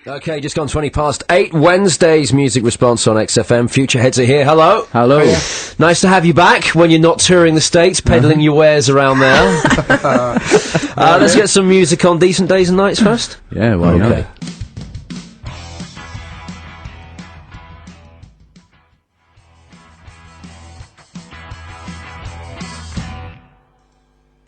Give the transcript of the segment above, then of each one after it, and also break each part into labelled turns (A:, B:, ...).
A: Okay, just gone 20 past 8. Wednesday's music response on XFM. Futureheads are here. Hello.
B: Hello.
A: Nice to have you back when you're not touring the States, peddling your wares around there. Let's get some music on Decent Days and Nights first.
B: Yeah, why not?
A: Okay.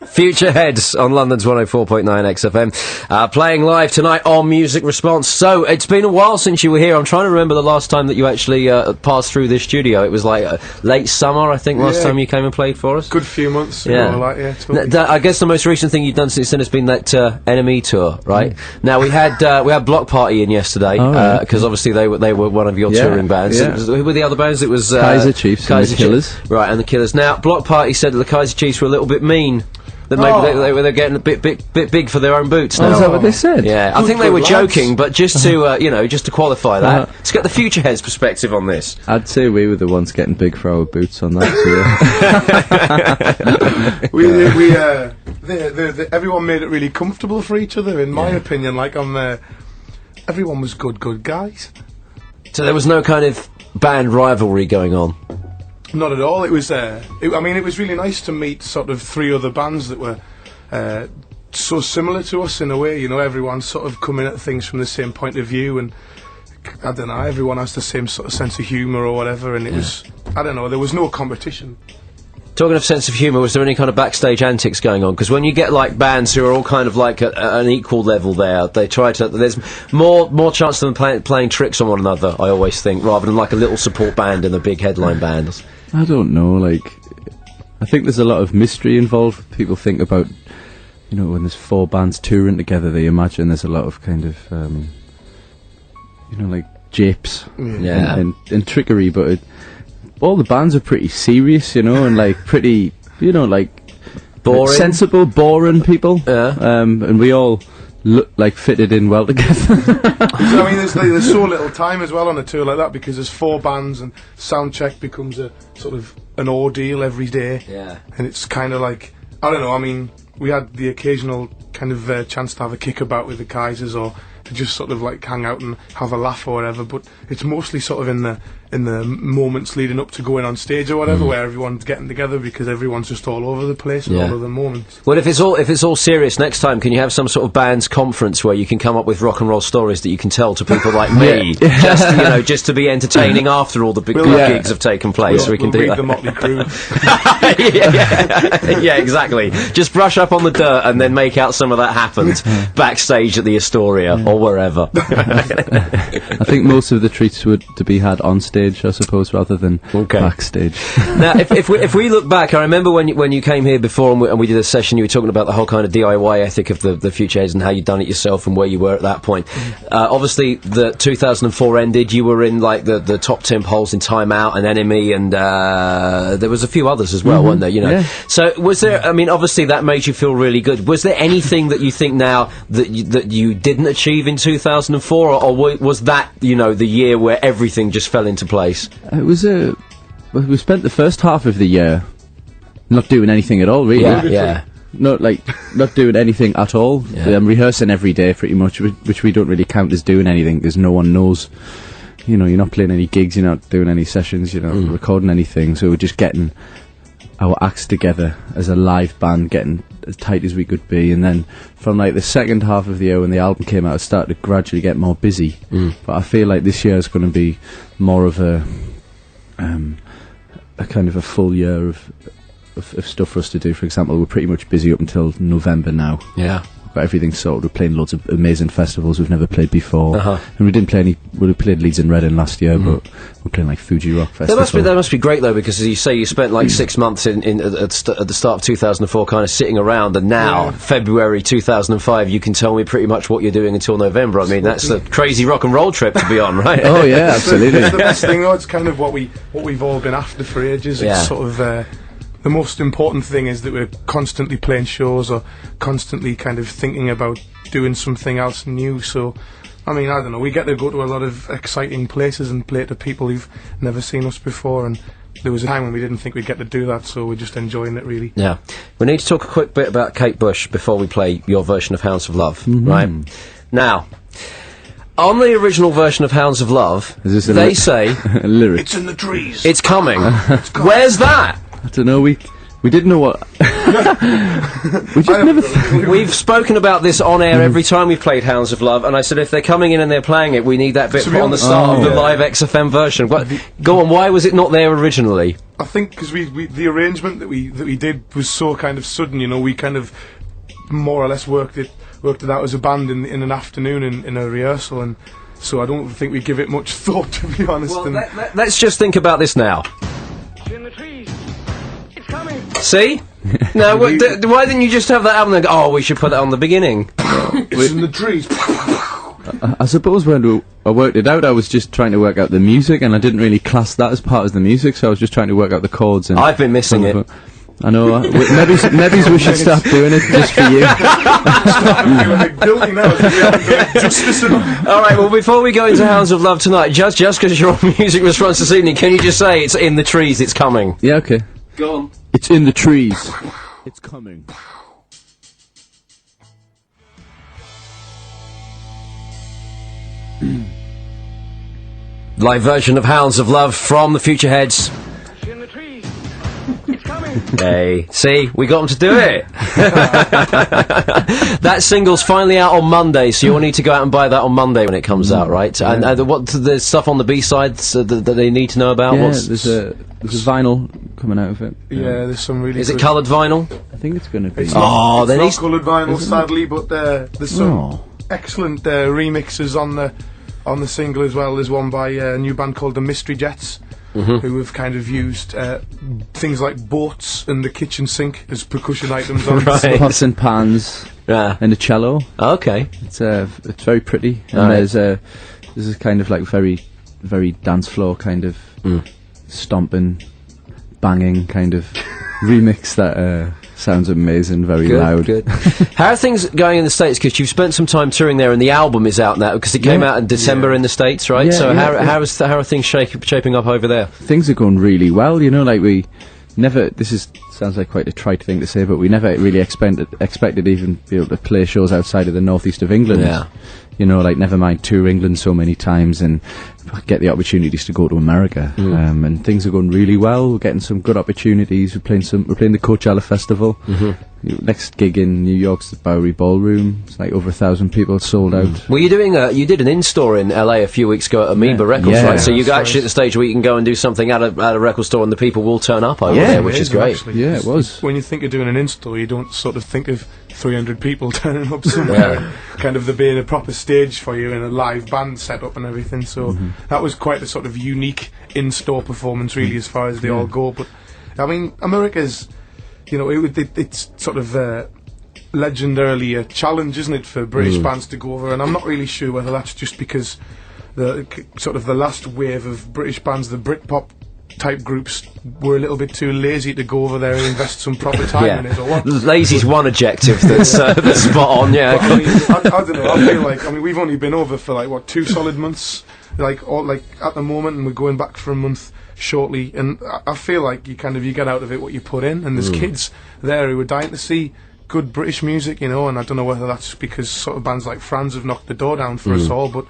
A: Futureheads on London's 104.9 XFM, playing live tonight on Music Response. So, it's been a while since you were here. I'm trying to remember the last time that you actually passed through this studio. It was like late summer, I think, last time you came and played for us.
C: Good few months.
A: Yeah. Totally. I guess the most recent thing you've done since then has been that Enemy tour, right? Now, we had Block Party in yesterday, because obviously they were one of your touring bands.
B: Yeah.
A: Who were the other bands? It was
B: Kaiser Chiefs and the Killers.
A: Right, and the Killers. Now, Block Party said that the Kaiser Chiefs were a little bit mean. That maybe they're getting a bit big for their own boots now.
B: Oh, is that what they said?
A: Yeah, I think they were joking, but just to just to qualify that, let's get the Futureheads perspective on this.
B: I'd say we were the ones getting big for our boots on that. So
C: everyone made it really comfortable for each other, in my opinion. Like everyone was good guys.
A: So there was no kind of band rivalry going on.
C: Not at all. It was. It was really nice to meet sort of three other bands that were so similar to us in a way. You know, everyone's sort of coming at things from the same point of view, and I don't know. Everyone has the same sort of sense of humour or whatever, and it was. I don't know. There was no competition.
A: Talking of sense of humour, was there any kind of backstage antics going on? Because when you get like bands who are all kind of like at an equal level, they try to. There's more chance of them playing tricks on one another. I always think, rather than like a little support band and a big headline band.
B: I don't know, I think there's a lot of mystery involved. People think about, when there's four bands touring together, they imagine there's a lot of kind of, japes and trickery, but all the bands are pretty serious, and pretty,
A: boring,
B: sensible, boring people.
A: Yeah.
B: And we all look fitted in well together.
C: There's so little time as well on a tour like that, because there's four bands and sound check becomes a sort of an ordeal every day.
A: Yeah.
C: And it's kind of like, I don't know, we had the occasional kind of chance to have a kickabout with the Kaisers, or to just sort of hang out and have a laugh or whatever, but it's mostly sort of in the moments leading up to going on stage or whatever, where everyone's getting together, because everyone's just all over the place at all of the moments.
A: Well, if it's all serious next time, can you have some sort of bands conference where you can come up with rock and roll stories that you can tell to people like me, just to be entertaining after all the big gigs have taken place? We can do that.
C: The Motley Crue.
A: yeah, exactly. Just brush up on the dirt and then make out some of that happened backstage at the Astoria or wherever.
B: I think most of the treats were to be had on stage, I suppose, rather than backstage.
A: Now, if we look back, I remember when you came here before and we did a session, you were talking about the whole kind of DIY ethic of the Futureheads and how you'd done it yourself and where you were at that point. Obviously, the 2004 ended, you were in the top 10 polls in Time Out and Enemy, and there was a few others as well, weren't there? Yeah. So was there? Obviously that made you feel really good. Was there anything that you think now that you didn't achieve in 2004, or was that the year where everything just fell into place?
B: It was we spent the first half of the year not doing anything at all, really.
A: Yeah.
B: Not doing anything at all.
A: Yeah.
B: Rehearsing every day, pretty much, which we don't really count as doing anything, because no one knows. You're not playing any gigs, you're not doing any sessions, you're not recording anything. So we're just getting our acts together as a live band, getting as tight as we could be, and then from the second half of the year when the album came out, it started to gradually get more busy. But I feel like this year is going to be more of a kind of a full year of stuff for us to do. For example, we're pretty much busy up until November now.
A: Yeah.
B: Got everything sorted. We're playing loads of amazing festivals we've never played before, and we didn't play any. We played Leeds and Reading last year, but we're playing Fuji Rock Festival.
A: That must be great though, because as you say, you spent 6 months at the start of 2004, kind of sitting around, and now February 2005, you can tell me pretty much what you're doing until November. That's a crazy rock and roll trip to be on, right?
B: Oh yeah, absolutely.
C: It's the best thing though. It's kind of what we've all been after for ages. It's sort of. The most important thing is that we're constantly playing shows or constantly kind of thinking about doing something else new. So, I don't know, we get to go to a lot of exciting places and play to people who've never seen us before, and there was a time when we didn't think we'd get to do that, so we're just enjoying it, really.
A: Yeah. We need to talk a quick bit about Kate Bush before we play your version of Hounds of Love, right? Now, on the original version of Hounds of Love, they say
B: lyric.
C: It's in the trees.
A: It's coming. Where's that?
B: I don't know. We didn't know what. We just never.
A: We've spoken about this on air every time we've played Hounds of Love, and I said if they're coming in and they're playing it, we need that bit put on the start of the live XFM version. Go on. Why was it not there originally?
C: I think because we the arrangement that we did was so kind of sudden. You know, we kind of more or less worked it out as a band in an afternoon in a rehearsal, and so I don't think we give it much thought, to be honest.
A: Well, let's just think about this now.
D: It's in the trees. It's coming.
A: See? No, why didn't you just have that album and go, oh, we should put that on the beginning?
C: It's in the trees.
B: I suppose when I worked it out, I was just trying to work out the music, and I didn't really class that as part of the music, so I was just trying to work out the chords. And
A: I've been missing it.
B: I know. Maybe we should start doing it just for you.
A: All right. Well, before we go into Hounds of Love tonight, just because you're on music response this evening, can you just say it's in the trees? It's coming.
B: Yeah. Okay.
A: Go on.
B: It's in the trees. It's coming.
A: Live version of Hounds of Love from the Futureheads.
D: It's in the trees. It's coming.
A: Hey, see, we got them to do it. That single's finally out on Monday, so you'll need to go out and buy that on Monday when it comes out, right?
B: Yeah.
A: And what the stuff on the B-sides that they need to know about?
B: Yeah, there's a vinyl coming out of it.
C: Yeah, there's some really.
A: Is it coloured vinyl?
B: I think it's going to be.
C: It's
A: Oh,
C: not,
A: then
C: it's not coloured vinyl, sadly, but there's some excellent remixes on the single as well. There's one by a new band called the Mystery Jets, who have kind of used things like boats and the kitchen sink as percussion items on
A: Right.
B: Pots and pans and a cello.
A: Okay.
B: It's very pretty, and there's a kind of like very dance floor kind of stomping, banging kind of remix that sounds amazing, very loud.
A: Good. How are things going in the States? Because you've spent some time touring there, and the album is out now because it came out in December in the States, right?
B: Yeah,
A: so
B: yeah,
A: how are things shaping up over there?
B: Things are going really well, you know, like we never, sounds like quite a trite thing to say, but we never really expected even be able to play shows outside of the northeast of England.
A: Yeah.
B: You know, like never mind tour England so many times and get the opportunities to go to America. And things are going really well. We're getting some good opportunities. We're playing the Coachella Festival. Next gig in New York's the Bowery Ballroom. It's like over 1,000 people sold out.
A: Well, you did an in-store in LA a few weeks ago at Amoeba Records, right? So you're actually at the stage where you can go and do something at a record store and the people will turn up over there, which is great.
C: Actually.
B: Yeah, it was.
C: When you think of doing an in-store, you don't sort of think of 300 people turning up somewhere, kind of there being a proper stage for you and a live band set up and everything. So that was quite a sort of unique in-store performance, really, as far as they all go. But I mean, America's, you know, it's sort of legendarily a challenge, isn't it, for British bands to go over? And I'm not really sure whether that's just because the last wave of British bands, the Britpop type groups, were a little bit too lazy to go over there and invest some proper time in it, or what?
A: Lazy's one adjective that's spot on, yeah.
C: But, I don't know, I feel like, we've only been over for like, 2 solid months, at the moment, and we're going back for a month shortly, and I feel like you get out of it what you put in, and there's kids there who are dying to see good British music, you know, and I don't know whether that's because sort of bands like Franz have knocked the door down for us all, but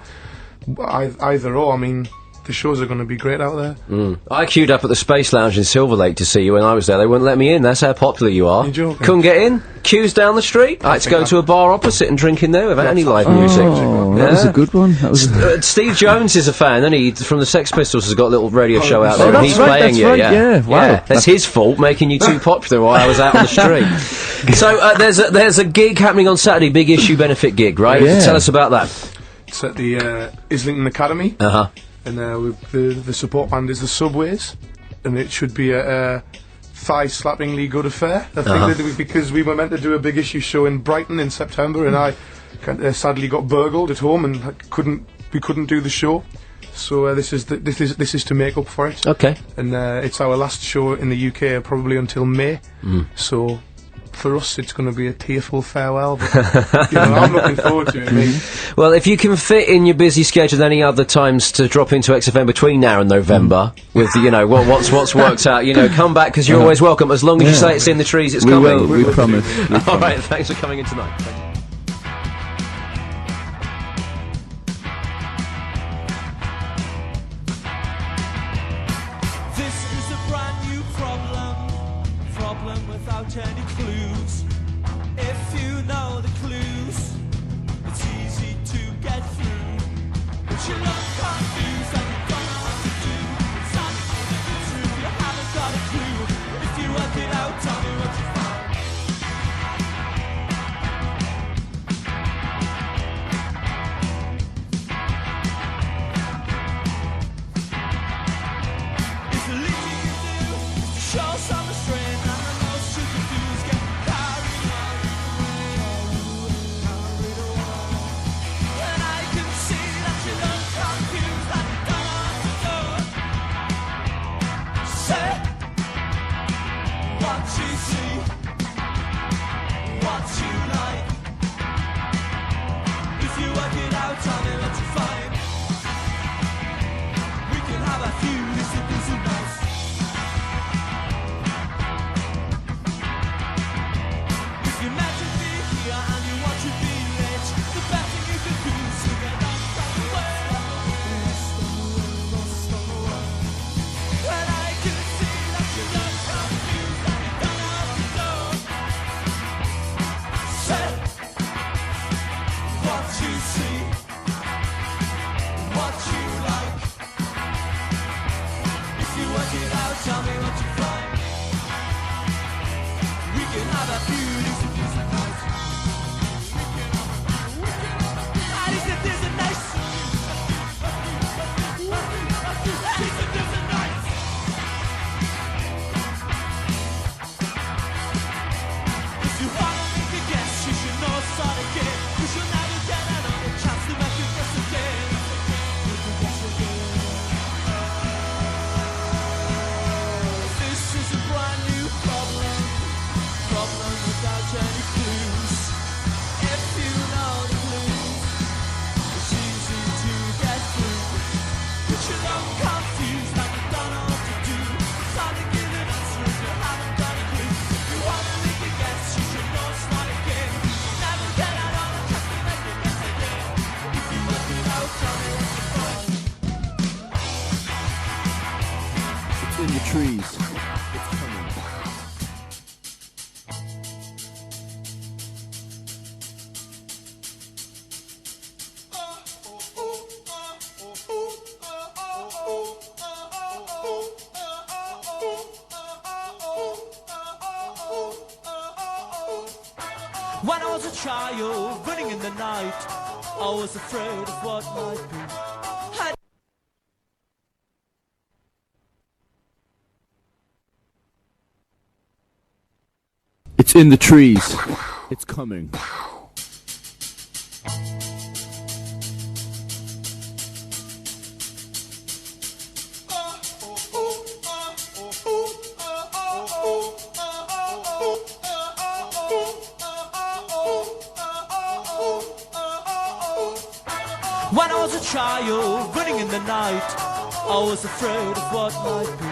C: either or, I mean, the shows are going to be great out there.
A: I queued up at the Space Lounge in Silver Lake to see you when I was there. They wouldn't let me in. That's how popular you are.
C: You're joking.
A: Couldn't get in. Queues down the street. I had to go to a bar opposite and drink in there without any live music.
B: Oh, that was a good one. That was
A: Steve Jones is a fan, and he from the Sex Pistols has got a little radio show out there, and
B: that's
A: he's
B: right,
A: playing
B: that's
A: you.
B: right,
A: Yeah,
B: wow.
A: That's his fault, making you too popular while I was out on the street. So there's a gig happening on Saturday, big issue benefit gig, right?
B: Yeah.
A: Tell us about that.
C: It's at the Islington Academy. And the support band is the Subways, and it should be a thigh-slappingly good affair. I think because we were meant to do a big issue show in Brighton in September, and I sadly got burgled at home and we couldn't do the show. So this is to make up for it.
A: Okay.
C: And it's our last show in the UK, probably until May. So for us, it's going to be a tearful farewell. But, I'm looking forward to it. I mean,
A: well, if you can fit in your busy schedule any other times to drop into XFM between now and November, with what's worked out, come back because you're always welcome. As long as you say it's in the trees, it's coming.
B: We promise.
A: All right, thanks for coming in tonight. Thank you.
E: without any clues. If you know the clues, it's easy to get through. But you look confused and you don't know what to do. It's not true, you haven't got a clue. If you work it out, tell me what you find.
B: Trees.
E: When I was a child, running in the night, I was afraid of what might be.
B: It's in the trees. It's coming.
E: When I was a child, running in the night, I was afraid of what might be.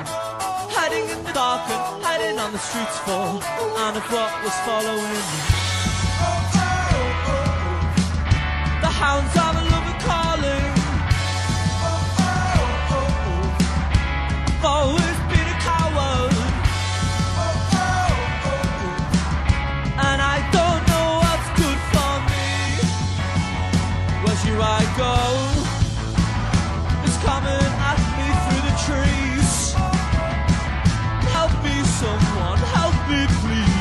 E: Hiding in the dark and hiding on the streets for and of what was following me. The hounds of love are calling. I've always been a coward, and I don't know what's good for me. Where should I go? It's coming at me through the trees. Help me, someone, help me, please.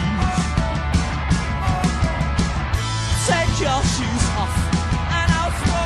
E: Take your shoes off and I'll throw